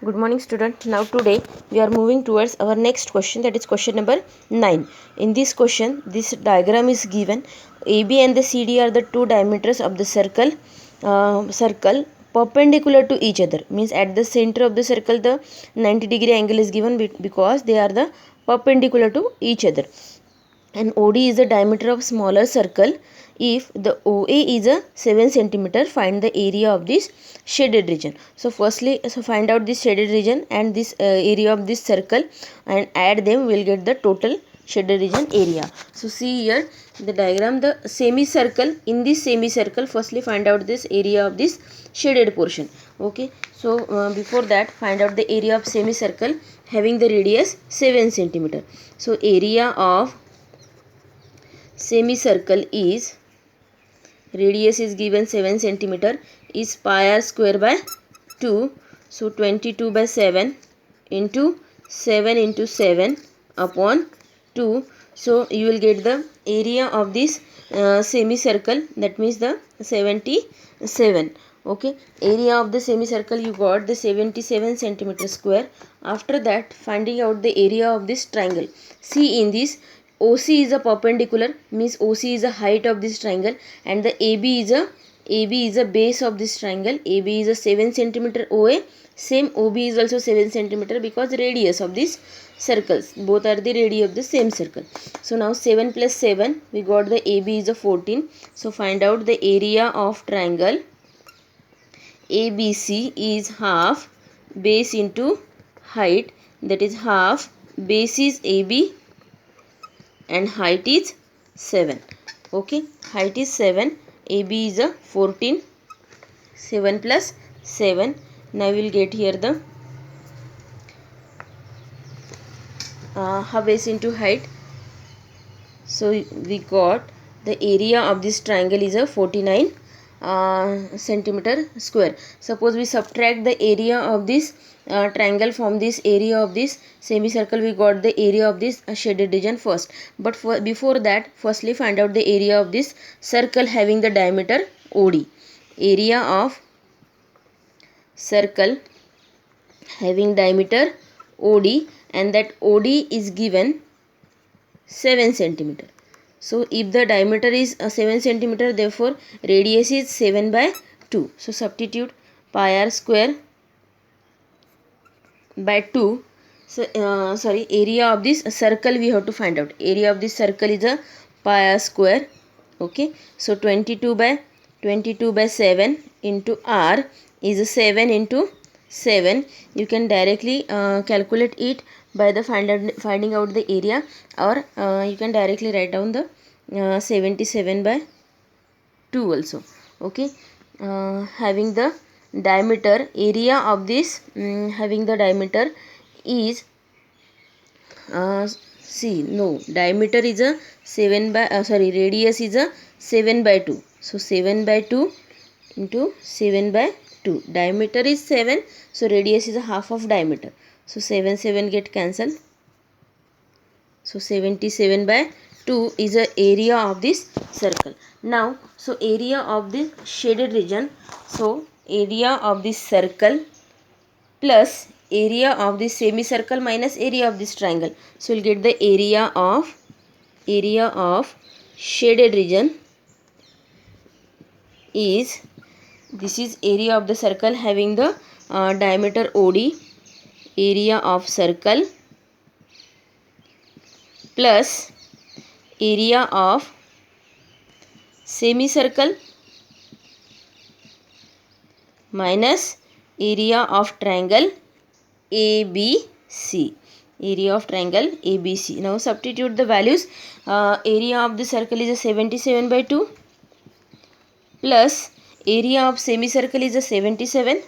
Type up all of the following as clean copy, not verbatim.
Good morning, student. Now today we are moving towards our next question, that is question number 9. In this question, this diagram is given. AB and the CD are the two diameters of the circle perpendicular to each other. Means at the center of the circle the 90-degree angle is given because they are the perpendicular to each other. And OD is the diameter of smaller circle. If the OA is a 7 centimeter, find the area of this shaded region. So firstly, find out this shaded region and this area of this circle and add them, we will get the total shaded region area. So see here the diagram, the semicircle. In this semicircle, firstly find out this area of this shaded portion. Okay, so before that, find out the area of semicircle having the radius 7 centimeter. So area of semicircle is, radius is given 7 centimeter, is pi r square by 2. So 22 by 7 into 7 upon 2. So you will get the area of this semicircle, that means the 77. Okay, area of the semicircle you got the 77 centimeter square. After that, finding out the area of this triangle. See, in this OC is a perpendicular, means OC is the height of this triangle, and the AB is a base of this triangle. AB is a 7 centimeter OA. Same OB is also 7 centimeter because radius of these circles. Both are the radius of the same circle. So now 7 plus 7, we got the AB is a 14. So find out the area of triangle ABC is half base into height, that is half base is AB and height is 7. Okay, height is 7, AB is a 14, 7 plus 7. Now we will get here the half base into height. So we got the area of this triangle is a 49 centimeter square. Suppose we subtract the area of this triangle from this area of this semicircle, we got the area of this shaded region first. But before that, firstly find out the area of this circle having the diameter OD. Area of circle having diameter OD, and that OD is given 7 centimeter. So if the diameter is 7 centimeter, therefore radius is 7 by 2. So substitute pi r square by 2. So area of this circle we have to find out. Area of this circle is a pi r square. Okay, so 22 by 7 into r is a 7 into 7. You can directly calculate it by the finding out the area, or you can directly write down the 77 by 2 also. Okay, having the diameter, area of this having the diameter is diameter is a 7 by radius is a 7 by 2. So 7 by 2 into 7 by 2. Diameter is 7, so radius is a half of diameter. So 7 get cancelled. So 77 by 2 is the area of this circle. Now, so area of the shaded region. So area of this circle plus area of this semicircle minus area of this triangle. So we'll get the area of shaded region is, this is area of the circle having the diameter OD, area of circle plus area of semicircle minus area of triangle ABC. Area of triangle ABC. Now substitute the values. Area of the circle is a 77 by 2 plus area of semicircle is a 77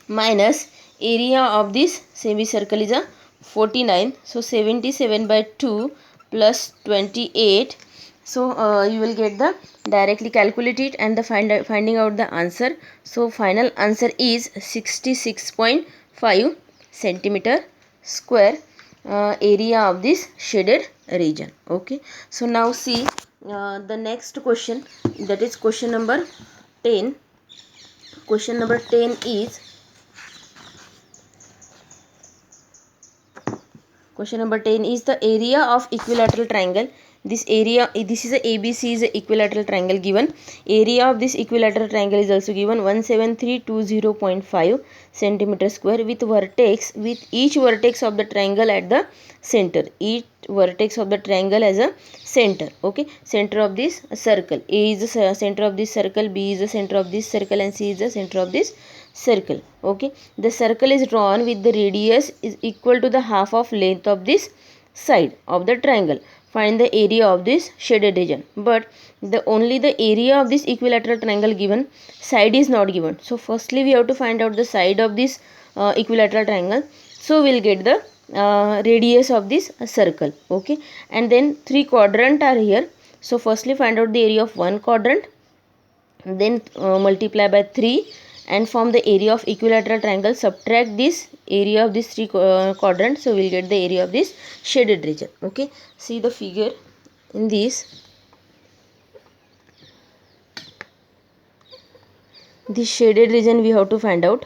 minus area of this semicircle is a 49. So 77 by 2 plus 28. So you will get the, directly calculate it and the finding out the answer. So final answer is 66.5 centimeter square area of this shaded region. Okay, so now see the next question, that is question number 10. Question number 10 is, Question number 10 is the area of equilateral triangle. This area, this is a ABC is a equilateral triangle given. Area of this equilateral triangle is also given 17320.5 centimeter square with each vertex of the triangle at the center. Each vertex of the triangle as a center. Okay, center of this circle. A is the center of this circle, B is the center of this circle, and C is the center of this circle. Okay, the circle is drawn with the radius is equal to the half of length of this side of the triangle. Find the area of this shaded region. But only the area of this equilateral triangle given, side is not given. So firstly we have to find out the side of this equilateral triangle. So we'll get the radius of this circle. Okay, and then 3 quadrants are here. So firstly find out the area of one quadrant, then multiply by 3 and from the area of equilateral triangle subtract this area of this 3 quadrants. So we'll get the area of this shaded region. Okay, see the figure in this shaded region we have to find out.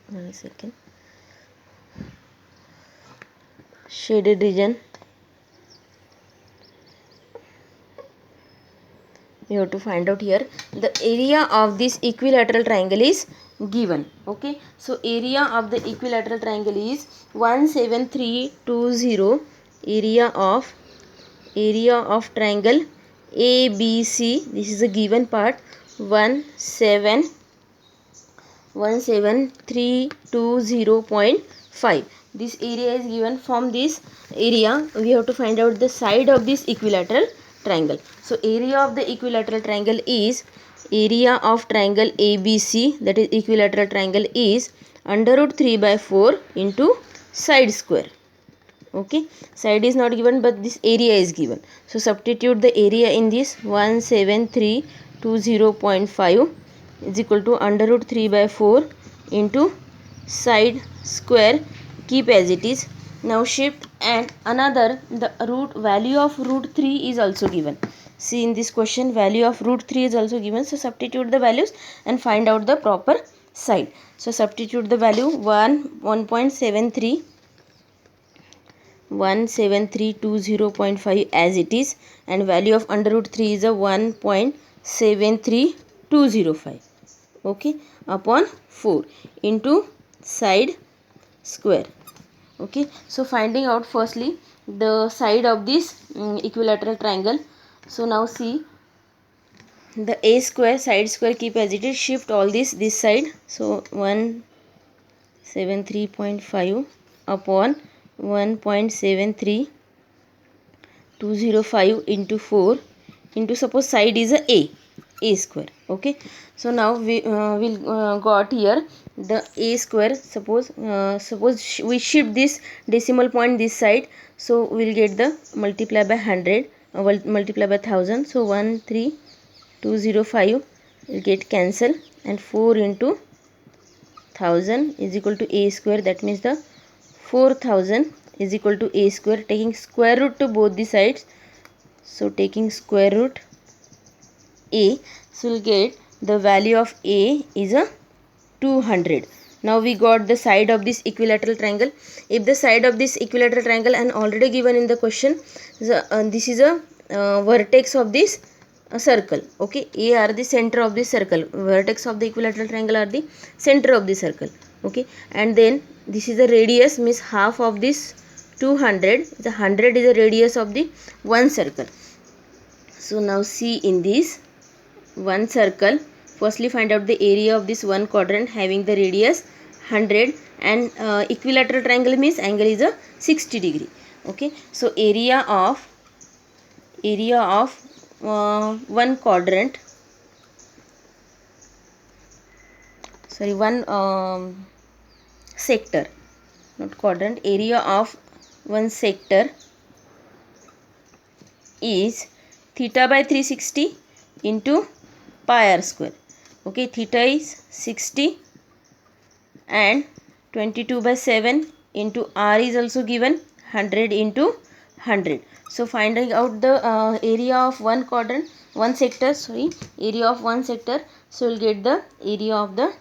One second. Shaded region, we have to find out here. The area of this equilateral triangle is given. Okay, so area of the equilateral triangle is 17320. Area of triangle ABC, this is a given part, 17320.5. This area is given. From this area we have to find out the side of this equilateral triangle. So area of the equilateral triangle is, area of triangle ABC, that is equilateral triangle, is under root 3 by 4 into side square. Okay, side is not given but this area is given. So substitute the area in this. 17320.5 is equal to under root 3 by 4 into side square. Keep as it is. Now shift, and another, the value of root 3 is also given. See in this question value of root 3 is also given. So substitute the values and find out the proper side. So substitute the value 1.7320.5 as it is, and value of under root 3 is a 1.73205. okay, upon 4 into side square. Okay, so finding out firstly the side of this equilateral triangle. So now see the a square, side square, keep as it is, shift all this side. So 173.5 upon 1.73205 into 4 into, suppose side is a square. Okay, so now we will got here the a square. Suppose we shift this decimal point this side, so we'll get the multiply by 100, multiply by 1000. So 13205 will get cancel, and 4 into 1000 is equal to a square. That means the 4000 is equal to a square, taking square root to both the sides. So taking square root a, so we'll get the value of a is a 200. Now we got the side of this equilateral triangle. If the side of this equilateral triangle, and already given in the question, this is a vertex of this circle. Okay, A are the center of this circle, vertex of the equilateral triangle are the center of the circle. Okay, and then this is the radius, means half of this 200, the 100 is the radius of the one circle. So now see in this one circle, firstly find out the area of this one quadrant having the radius 100, and equilateral triangle means angle is a 60 degree. Okay, so area of one quadrant, sorry, one sector, not quadrant, area of one sector is theta by 360 into pi r square. Okay, theta is 60 and 22 by 7 into r is also given 100 into 100. So finding out the area of one quadrant, one sector, sorry, area of one sector, So we'll get the area of the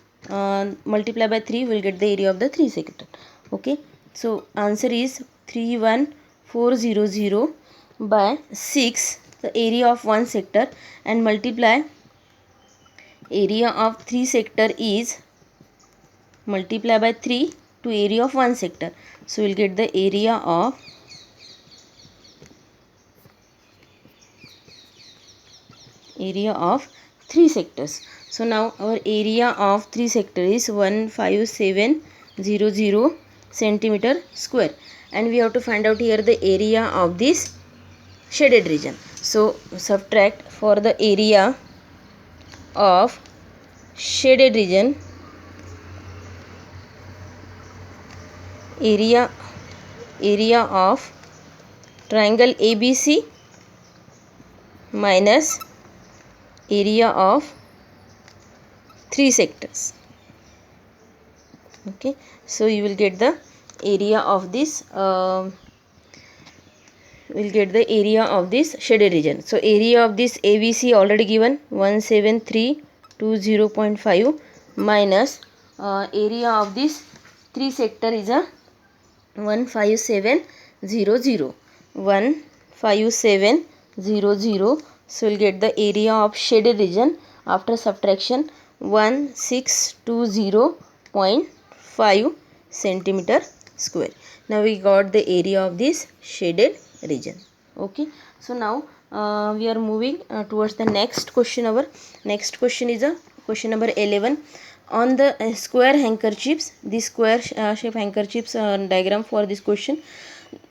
multiply by 3, we'll get the area of the 3 sector. Okay, so answer is 31400 by 6, the area of one sector, and multiply area of 3 sector is multiply by 3 to area of one sector. So we'll get the area of 3 sectors. So now our area of 3 sector is 15700 centimeter square, and we have to find out here the area of this shaded region. So subtract for the area of shaded region, area of triangle ABC minus area of 3 sectors. Okay, so you will get the area of this shaded region. So area of this ABC already given 17320.5 minus area of this 3 sector is a 15700. So we'll get the area of shaded region after subtraction 1620.5 centimeter square. Now we got the area of this shaded region. Okay, so now we are moving towards the next question. Our next question is a question number 11. On the square handkerchiefs, the square shape handkerchiefs diagram for this question,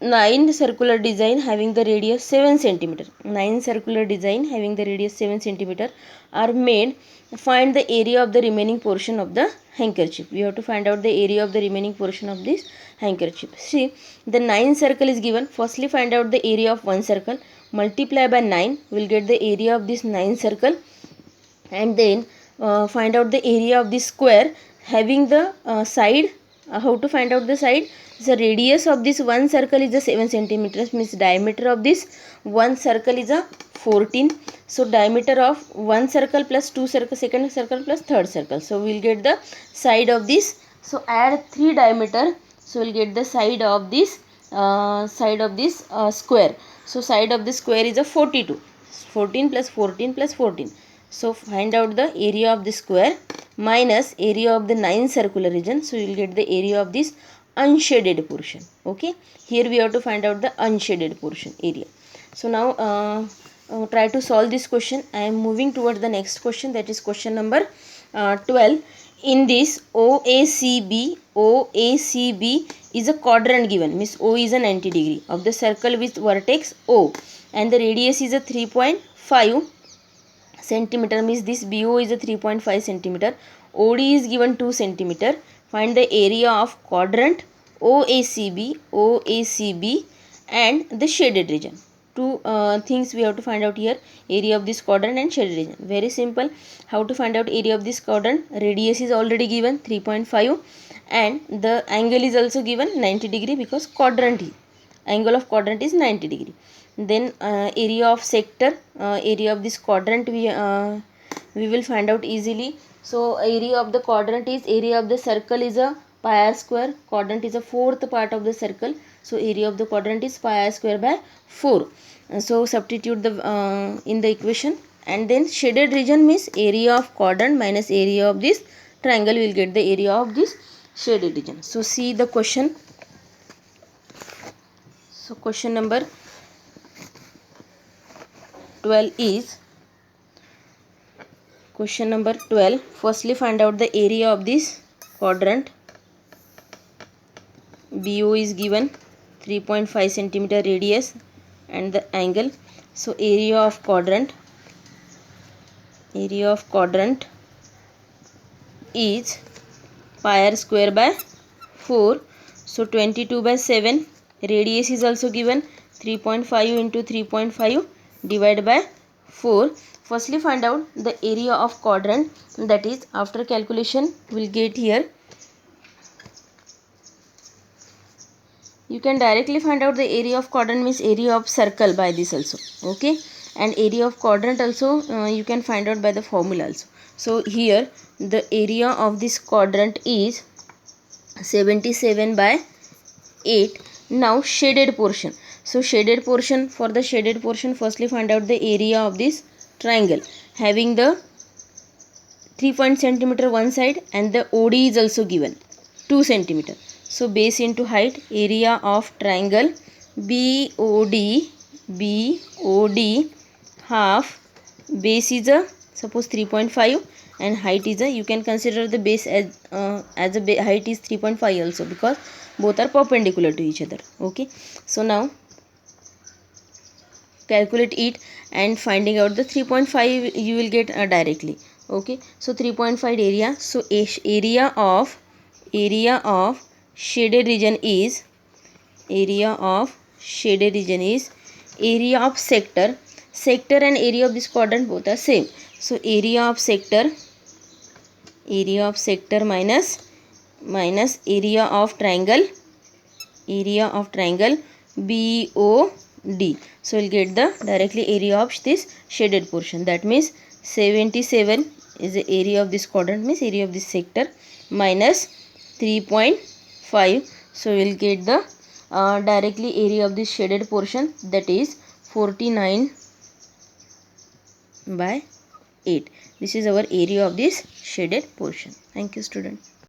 9 circular design having the radius 7 centimeter. 9 circular design having the radius 7 centimeter are made. Find the area of the remaining portion of the handkerchief. We have to find out the area of the remaining portion of this handkerchief. See, the 9 circle is given. Firstly, find out the area of one circle. Multiply by 9. We'll get the area of this 9 circle, and then find out the area of this square having the side. How to find out the side? The radius of this one circle is the 7 centimeters, means diameter of this one circle is a 14. So diameter of one circle plus two circle, second circle plus third circle. So we'll get the side of this. So add 3 diameter. So we'll get the side of this square. So side of the square is a 42. 14 plus 14 plus 14. So find out the area of the square minus area of the 9 circular region. So you will get the area of this unshaded portion. Okay, here we have to find out the unshaded portion area. So now try to solve this question. I am moving towards the next question, that is question number 12. In this OACB is a quadrant given, means O is a 90 degree of the circle with vertex O, and the radius is a 3.5 centimeter, means this BO is a 3.5 centimeter. OD is given 2 centimeter. Find the area of quadrant OACB and the shaded region. Two things we have to find out here: area of this quadrant and shaded region. Very simple. How to find out area of this quadrant? Radius is already given 3.5, and the angle is also given 90 degree, because angle of quadrant is 90 degree. Then area of sector, area of this quadrant we will find out easily. So area of the quadrant is, area of the circle is a pi r square, quadrant is a fourth part of the circle, so area of the quadrant is pi r square by 4. So substitute the in the equation, and then shaded region means area of quadrant minus area of this triangle, will get the area of this shaded region. So see the question. So question number 12 is question number 12. Firstly, find out the area of this quadrant. BO is given 3.5 centimeter radius and the angle. So area of quadrant is pi r square by 4. So 22 by 7. Radius is also given 3.5 into 3.5 divided by 4. Firstly, find out the area of quadrant, that is, after calculation we will get here. You can directly find out the area of quadrant, means area of circle, by this also. Okay, and area of quadrant also you can find out by the formula also. So here the area of this quadrant is 77 by 8. Now shaded portion. So shaded portion, for the shaded portion, firstly find out the area of this triangle having the 3 centimeter one side, and the OD is also given 2 centimeter. So base into height, area of triangle BOD half, base is a suppose 3.5 and height is a, you can consider the base as a height is 3.5 also, because both are perpendicular to each other. Okay, so now calculate it, and finding out the 3.5 you will get directly. Okay, so 3.5 area. So area of shaded region is area of sector. Sector and area of this quadrant both are same. So area of sector minus area of triangle BOD. So we'll get the directly area of this shaded portion. That means 77 is the area of this quadrant, means area of this sector, minus 3.5. So we'll get the directly area of this shaded portion, that is 49 by 8. This is our area of this shaded portion. Thank you, student.